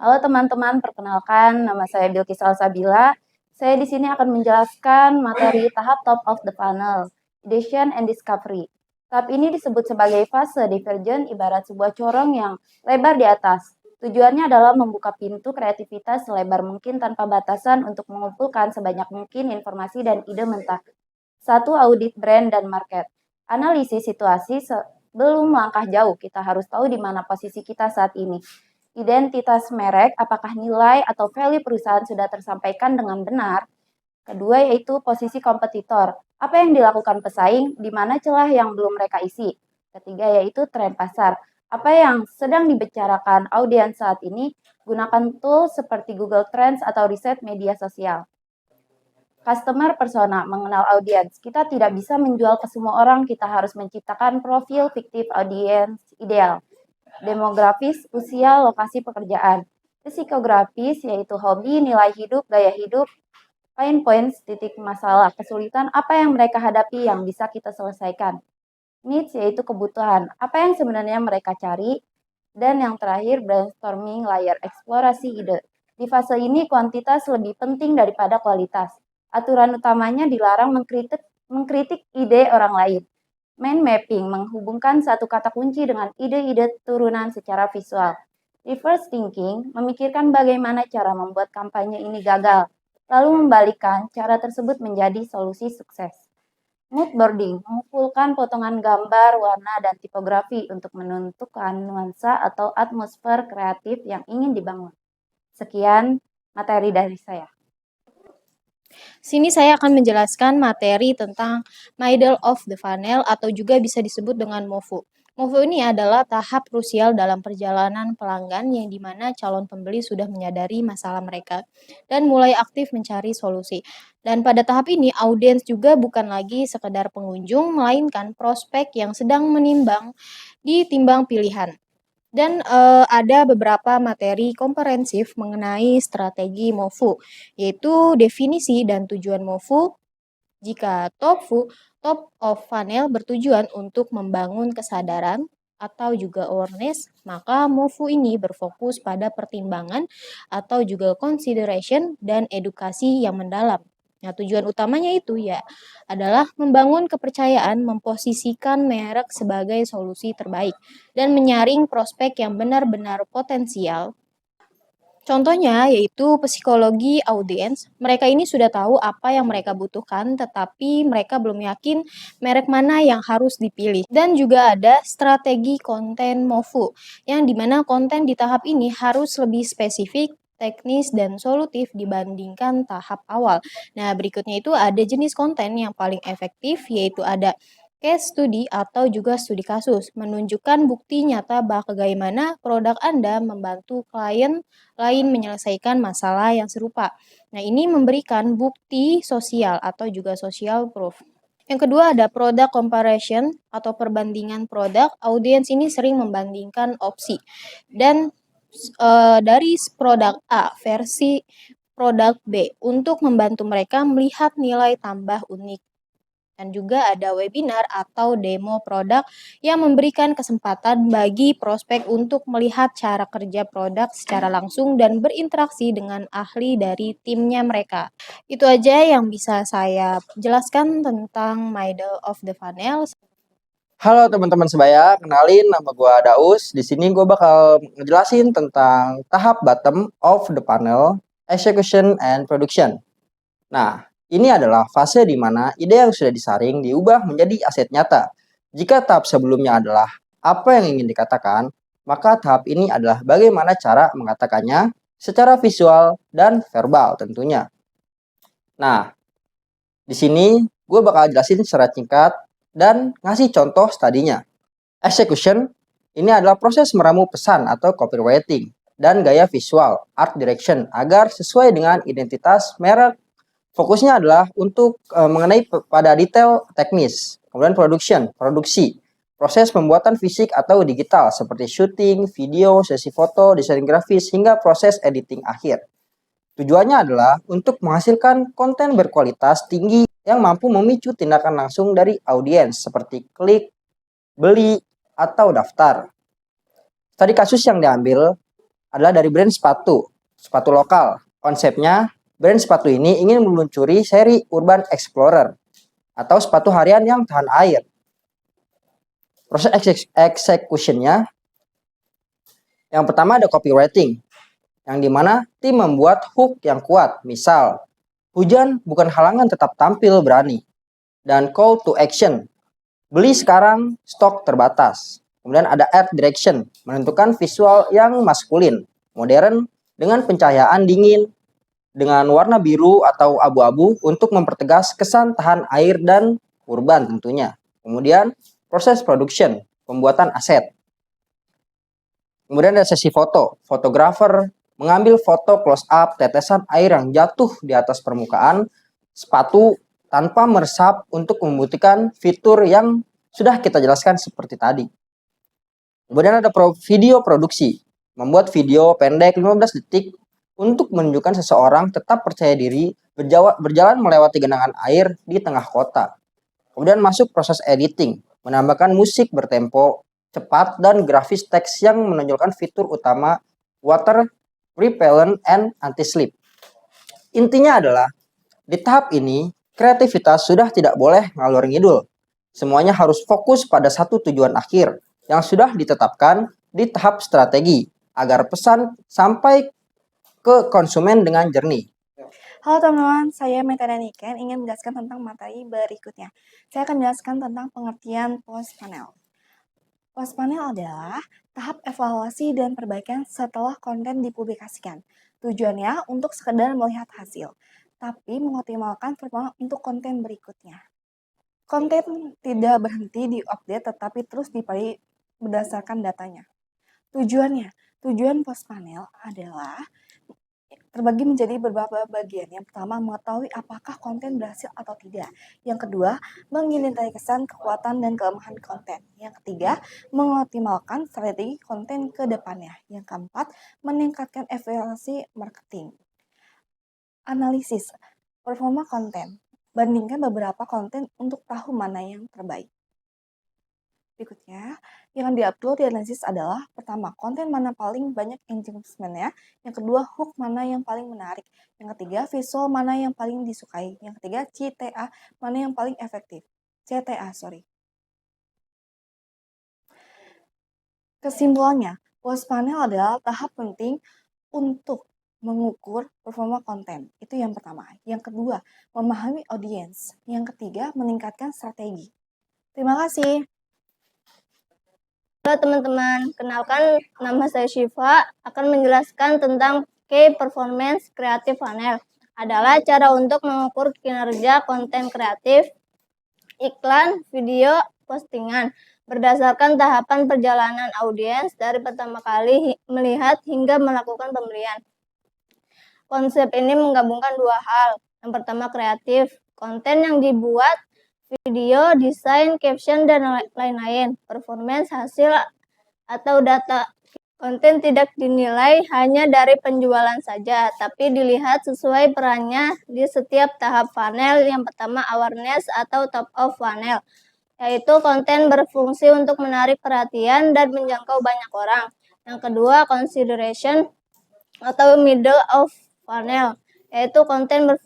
Halo teman-teman, perkenalkan nama saya Bilkis Salsabila. Saya di sini akan menjelaskan materi tahap top of the funnel, ideation and discovery. Tahap ini disebut sebagai fase divergent ibarat sebuah corong yang lebar di atas. Tujuannya adalah membuka pintu kreativitas selebar mungkin tanpa batasan untuk mengumpulkan sebanyak mungkin informasi dan ide mentah. Satu, audit brand dan market. Analisis situasi sebelum melangkah jauh, kita harus tahu di mana posisi kita saat ini. Identitas merek, apakah nilai atau value perusahaan sudah tersampaikan dengan benar. Kedua yaitu posisi kompetitor. Apa yang dilakukan pesaing, di mana celah yang belum mereka isi. Ketiga yaitu tren pasar. Apa yang sedang dibicarakan audiens saat ini, gunakan tools seperti Google Trends atau riset media sosial. Customer persona, mengenal audiens. Kita tidak bisa menjual ke semua orang, kita harus menciptakan profil fiktif audiens ideal. Demografis, usia, lokasi pekerjaan. Psikografis, yaitu hobi, nilai hidup, gaya hidup, pain points, titik masalah, kesulitan, apa yang mereka hadapi yang bisa kita selesaikan. Needs, yaitu kebutuhan, apa yang sebenarnya mereka cari. Dan yang terakhir, brainstorming layer, eksplorasi ide. Di fase ini, kuantitas lebih penting daripada kualitas. Aturan utamanya dilarang mengkritik ide orang lain. Mind mapping menghubungkan satu kata kunci dengan ide-ide turunan secara visual. Reverse thinking memikirkan bagaimana cara membuat kampanye ini gagal, lalu membalikkan cara tersebut menjadi solusi sukses. Mood boarding mengumpulkan potongan gambar, warna, dan tipografi untuk menentukan nuansa atau atmosfer kreatif yang ingin dibangun. Sekian materi dari saya. Sini saya akan menjelaskan materi tentang middle of the funnel atau juga bisa disebut dengan MOFU. MOFU ini adalah tahap krusial dalam perjalanan pelanggan yang dimana calon pembeli sudah menyadari masalah mereka dan mulai aktif mencari solusi. Dan pada tahap ini audiens juga bukan lagi sekedar pengunjung, melainkan prospek yang sedang menimbang ditimbang pilihan. Dan ada beberapa materi komprehensif mengenai strategi MOFU, yaitu definisi dan tujuan MOFU. Jika top of funnel bertujuan untuk membangun kesadaran atau juga awareness, maka MOFU ini berfokus pada pertimbangan atau juga consideration dan edukasi yang mendalam. Nah, tujuan utamanya itu ya adalah membangun kepercayaan, memposisikan merek sebagai solusi terbaik, dan menyaring prospek yang benar-benar potensial. Contohnya yaitu psikologi audiens. Mereka ini sudah tahu apa yang mereka butuhkan, tetapi mereka belum yakin merek mana yang harus dipilih. Dan juga ada strategi konten MOFU, yang dimana konten di tahap ini harus lebih spesifik, teknis, dan solutif dibandingkan tahap awal. Nah, berikutnya itu ada jenis konten yang paling efektif, yaitu ada case study atau juga studi kasus, menunjukkan bukti nyata bagaimana produk Anda membantu klien lain menyelesaikan masalah yang serupa. Nah, ini memberikan bukti sosial atau juga social proof. Yang kedua ada product comparison atau perbandingan produk. Audiens ini sering membandingkan opsi dan dari produk A versi produk B untuk membantu mereka melihat nilai tambah unik. Dan juga ada webinar atau demo produk yang memberikan kesempatan bagi prospek untuk melihat cara kerja produk secara langsung dan berinteraksi dengan ahli dari timnya mereka. Itu aja yang bisa saya jelaskan tentang middle of the funnel. Halo teman-teman sebaya, kenalin nama gue Daus. Di sini gue bakal ngejelasin tentang tahap bottom of the funnel, execution and production. Nah, ini adalah fase di mana ide yang sudah disaring diubah menjadi aset nyata. Jika tahap sebelumnya adalah apa yang ingin dikatakan, maka tahap ini adalah bagaimana cara mengatakannya secara visual dan verbal tentunya. Nah, di sini gue bakal jelasin secara singkat dan ngasih contoh tadinya. Execution ini adalah proses meramu pesan atau copywriting dan gaya visual, art direction agar sesuai dengan identitas merek. Fokusnya adalah untuk mengenai pada detail teknis. Kemudian produksi. Proses pembuatan fisik atau digital seperti syuting, video, sesi foto, desain grafis hingga proses editing akhir. Tujuannya adalah untuk menghasilkan konten berkualitas tinggi yang mampu memicu tindakan langsung dari audiens seperti klik, beli, atau daftar. Tadi kasus yang diambil adalah dari brand sepatu lokal. Konsepnya, brand sepatu ini ingin meluncuri seri Urban Explorer atau sepatu harian yang tahan air. Proses execution-nya, yang pertama ada copywriting, yang dimana tim membuat hook yang kuat, misal, hujan bukan halangan tetap tampil berani. Dan call to action, beli sekarang, stok terbatas. Kemudian ada art direction, menentukan visual yang maskulin, modern, dengan pencahayaan dingin, dengan warna biru atau abu-abu untuk mempertegas kesan tahan air dan urban tentunya. Kemudian proses production, pembuatan aset. Kemudian ada sesi foto, fotografer mengambil foto close up tetesan air yang jatuh di atas permukaan sepatu tanpa meresap untuk membuktikan fitur yang sudah kita jelaskan seperti tadi. Kemudian ada video produksi, membuat video pendek 15 detik untuk menunjukkan seseorang tetap percaya diri berjalan melewati genangan air di tengah kota. Kemudian masuk proses editing, menambahkan musik bertempo cepat dan grafis teks yang menonjolkan fitur utama water repellent and anti-slip. Intinya adalah, di tahap ini, kreativitas sudah tidak boleh ngalor ngidul. Semuanya harus fokus pada satu tujuan akhir yang sudah ditetapkan di tahap strategi agar pesan sampai ke konsumen dengan jernih. Halo teman-teman, saya Metana Niken ingin menjelaskan tentang materi berikutnya. Saya akan menjelaskan tentang pengertian post panel. Post panel adalah tahap evaluasi dan perbaikan setelah konten dipublikasikan. Tujuannya untuk sekedar melihat hasil, tapi mengoptimalkan performa untuk konten berikutnya. Konten tidak berhenti di-update tetapi terus diperbaiki berdasarkan datanya. Tujuan post panel adalah terbagi menjadi beberapa bagian. Yang pertama, mengetahui apakah konten berhasil atau tidak. Yang kedua, mengidentifikasi kesan, kekuatan, dan kelemahan konten. Yang ketiga, mengoptimalkan strategi konten ke depannya. Yang keempat, meningkatkan efisiensi marketing. Analisis performa konten. Bandingkan beberapa konten untuk tahu mana yang terbaik. Berikutnya, yang diupload dianalisis adalah pertama, konten mana paling banyak engagement-nya, yang kedua, hook mana yang paling menarik, yang ketiga, visual mana yang paling disukai, yang ketiga, CTA mana yang paling efektif. Kesimpulannya, post panel adalah tahap penting untuk mengukur performa konten. Itu yang pertama. Yang kedua, memahami audiens. Yang ketiga, meningkatkan strategi. Terima kasih. Halo teman-teman, kenalkan nama saya Syifa akan menjelaskan tentang Key Performance Creative Funnel. Adalah cara untuk mengukur kinerja konten kreatif, iklan, video, postingan berdasarkan tahapan perjalanan audiens dari pertama kali melihat hingga melakukan pembelian. Konsep ini menggabungkan dua hal. Yang pertama kreatif, konten yang dibuat, video, desain, caption, dan lain-lain. Performance, hasil, atau data. Konten tidak dinilai hanya dari penjualan saja, tapi dilihat sesuai perannya di setiap tahap funnel. Yang pertama, awareness atau top of funnel, yaitu konten berfungsi untuk menarik perhatian dan menjangkau banyak orang. Yang kedua, consideration atau middle of funnel, yaitu konten berfungsi